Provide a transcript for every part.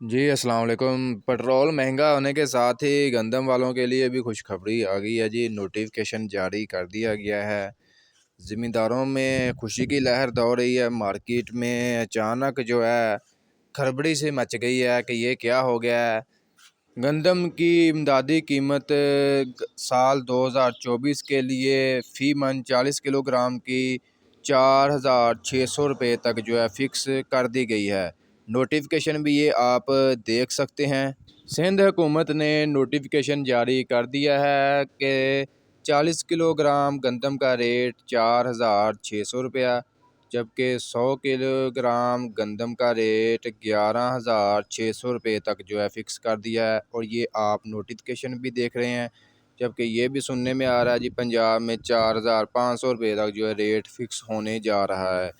जी अस्सलाम वालेकुम। पेट्रोल महंगा होने के साथ ही गंदम वालों के लिए भी खुशखबरी आ गई है जी। नोटिफिकेशन जारी कर दिया गया है। ज़मींदारों में खुशी की लहर दौड़ रही है। मार्केट में अचानक जो है खड़बड़ी सी मच गई है कि ये क्या हो गया है। गंदम की इमदादी कीमत साल 2024 के लिए फ़ी मन 40 किलोग्राम की 4,600 रुपये तक जो है फ़िक्स कर दी गई है। नोटिफिकेशन भी ये आप देख सकते हैं। सिंध हुकूमत ने नोटिफिकेशन जारी कर दिया है कि 40 किलोग्राम गंदम का रेट 4,600 रुपया, जबकि 100 किलोग्राम गंदम का रेट 11,600 रुपये तक जो है फ़िक्स कर दिया है। और ये आप नोटिफिकेशन भी देख रहे हैं। जबकि ये भी सुनने में आ रहा है जी पंजाब में 4,500 रुपये तक जो है रेट फ़िक्स होने जा रहा है।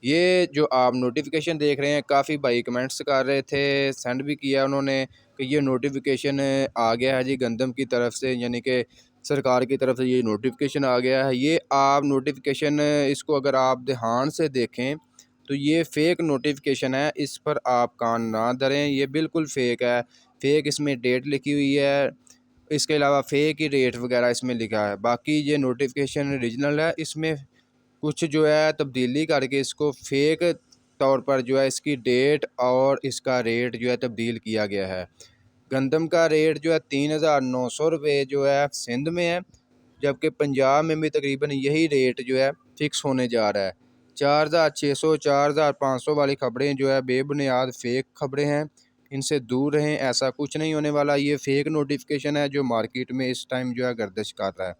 ये जो आप नोटिफिकेशन देख रहे हैं, काफ़ी भाई कमेंट्स कर रहे थे, सेंड भी किया उन्होंने कि ये नोटिफिकेशन आ गया है जी गंदम की तरफ से, यानी कि सरकार की तरफ से ये नोटिफिकेशन आ गया है। ये आप नोटिफिकेशन इसको अगर आप ध्यान से देखें तो ये फ़ेक नोटिफिकेशन है। इस पर आप कान ना धरें, ये बिल्कुल फ़ेक है। फ़ेक इसमें डेट लिखी हुई है, इसके अलावा फ़ेक ही रेट वगैरह इसमें लिखा है। बाकी ये नोटिफिकेशन ओरिजिनल है। इसमें कुछ जो है तब्दीली करके इसको फ़ेक तौर पर जो है इसकी डेट और इसका रेट जो है तब्दील किया गया है। गंदम का रेट जो है 3,900 रुपये जो है सिंध में है, जबकि पंजाब में भी तकरीबन यही रेट जो है फ़िक्स होने जा रहा है। 4,600 4,500 वाली खबरें जो है बेबुनियाद फ़ेक खबरें हैं, इनसे दूर रहें। ऐसा कुछ नहीं होने वाला। ये फ़ेक नोटिफिकेशन है जो मार्केट में इस टाइम जो है गर्दिश कर रहा है।